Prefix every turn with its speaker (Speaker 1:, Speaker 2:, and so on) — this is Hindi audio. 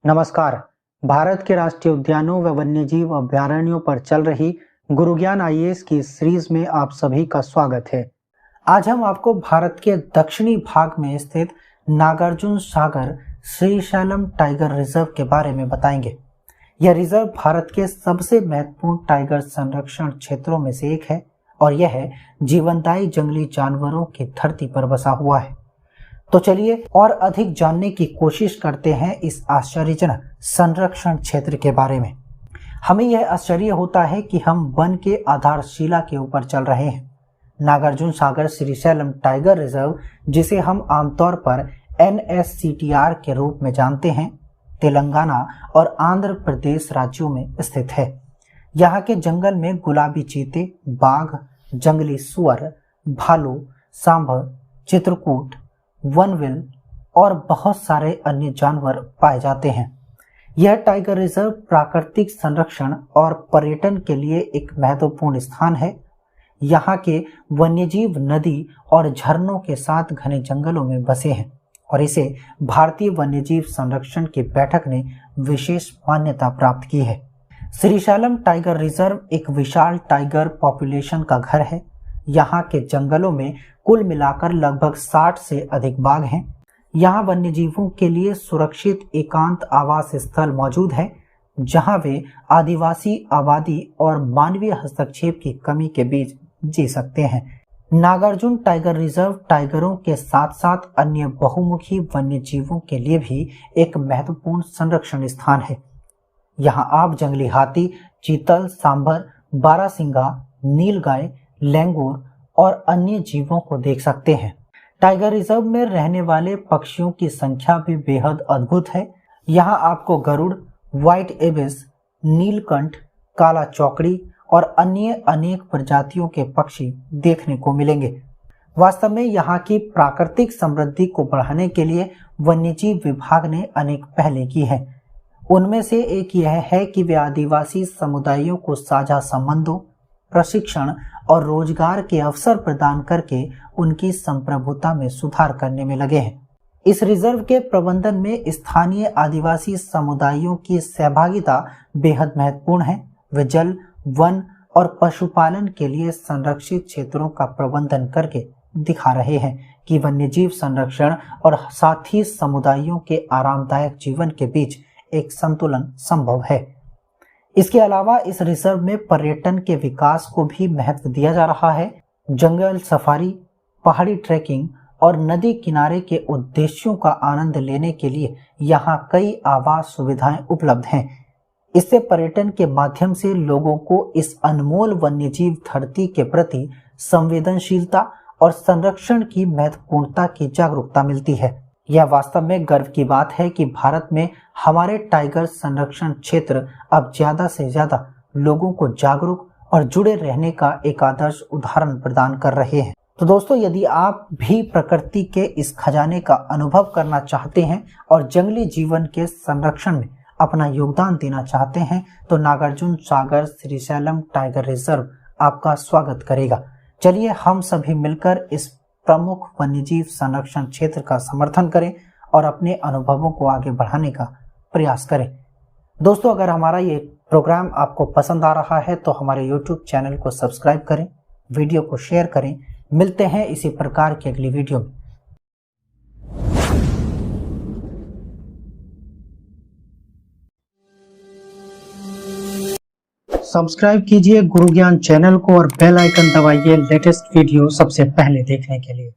Speaker 1: नमस्कार। भारत के राष्ट्रीय उद्यानों व वन्यजीव अभयारण्यों पर चल रही गुरु ज्ञान आईएएस की सीरीज में आप सभी का स्वागत है। आज हम आपको भारत के दक्षिणी भाग में स्थित नागार्जुन सागर श्रीशैलम टाइगर रिजर्व के बारे में बताएंगे। यह रिजर्व भारत के सबसे महत्वपूर्ण टाइगर संरक्षण क्षेत्रों में से एक है और यह जीवनदायी जंगली जानवरों की धरती पर बसा हुआ है। तो चलिए और अधिक जानने की कोशिश करते हैं इस आश्चर्यजनक संरक्षण क्षेत्र के बारे में। हमें यह आश्चर्य होता है कि हम वन के आधारशिला के ऊपर चल रहे हैं। नागार्जुन सागर श्रीशैलम टाइगर रिजर्व, जिसे हम आमतौर पर NSCTR के रूप में जानते हैं, तेलंगाना और आंध्र प्रदेश राज्यों में स्थित है। यहाँ के जंगल में गुलाबी चीते, बाघ, जंगली सुअर, भालू, सांभर, चित्रकूट, वनविल और बहुत सारे अन्य जानवर पाए जाते हैं। यह टाइगर रिजर्व प्राकृतिक संरक्षण और पर्यटन के लिए एक महत्वपूर्ण स्थान है। यहाँ के वन्यजीव नदी और झरनों के साथ घने जंगलों में बसे हैं और इसे भारतीय वन्यजीव संरक्षण की बैठक ने विशेष मान्यता प्राप्त की है। श्रीशैलम टाइगर रिजर्व एक विशाल टाइगर पॉपुलेशन का घर है। यहाँ के जंगलों में कुल मिलाकर लगभग 60 से अधिक बाघ हैं। यहाँ वन्यजीवों के लिए सुरक्षित एकांत आवास स्थल मौजूद है, जहाँ वे आदिवासी आबादी और मानवीय हस्तक्षेप की कमी के बीच जी सकते हैं। नागार्जुन टाइगर रिजर्व टाइगरों के साथ साथ अन्य बहुमुखी वन्यजीवों के लिए भी एक महत्वपूर्ण संरक्षण स्थान है। यहाँ आप जंगली हाथी, चीतल, सांभर, बारहसिंगा, नीलगाय, लैंगूर और अन्य जीवों को देख सकते हैं। टाइगर रिजर्व में रहने वाले पक्षियों की संख्या भी बेहद अद्भुत है। यहाँ आपको गरुड़, व्हाइट एबिस, नीलकंठ, काला चौकड़ी और अन्य अनेक प्रजातियों के पक्षी देखने को मिलेंगे। वास्तव में यहाँ की प्राकृतिक समृद्धि को बढ़ाने के लिए वन्यजीव विभाग ने अनेक पहलें की हैं। उनमें से एक यह है कि वे आदिवासी समुदायों को साझा संबंधों, प्रशिक्षण और रोजगार के अवसर प्रदान करके उनकी संप्रभुता में सुधार करने में लगे हैं। इस रिजर्व के प्रबंधन में स्थानीय आदिवासी समुदायों की सहभागिता बेहद महत्वपूर्ण है। वे जल, वन और पशुपालन के लिए संरक्षित क्षेत्रों का प्रबंधन करके दिखा रहे हैं कि वन्यजीव संरक्षण और साथ ही समुदायों के आरामदायक जीवन के बीच एक संतुलन संभव है। इसके अलावा इस रिजर्व में पर्यटन के विकास को भी महत्व दिया जा रहा है। जंगल सफारी, पहाड़ी ट्रैकिंग और नदी किनारे के उद्देश्यों का आनंद लेने के लिए यहाँ कई आवास सुविधाएं उपलब्ध हैं। इससे पर्यटन के माध्यम से लोगों को इस अनमोल वन्यजीव धरती के प्रति संवेदनशीलता और संरक्षण की महत्वपूर्णता की जागरूकता मिलती है। यह वास्तव में गर्व की बात है कि भारत में हमारे टाइगर संरक्षण क्षेत्र अब ज्यादा से ज्यादा लोगों को जागरूक और जुड़े रहने का एक आदर्श उदाहरण प्रदान कर रहे हैं। तो दोस्तों, यदि आप भी प्रकृति के इस खजाने का अनुभव करना चाहते हैं और जंगली जीवन के संरक्षण में अपना योगदान देना चाहते हैं, तो नागार्जुन सागर श्रीशैलम टाइगर रिजर्व आपका स्वागत करेगा। चलिए हम सभी मिलकर इस प्रमुख वन्यजीव संरक्षण क्षेत्र का समर्थन करें और अपने अनुभवों को आगे बढ़ाने का प्रयास करें। दोस्तों, अगर हमारा ये प्रोग्राम आपको पसंद आ रहा है तो हमारे YouTube चैनल को सब्सक्राइब करें, वीडियो को शेयर करें। मिलते हैं इसी प्रकार की अगली वीडियो में। सब्सक्राइब कीजिए गुरु ज्ञान चैनल को और बेल आइकन दबाइए लेटेस्ट वीडियो सबसे पहले देखने के लिए।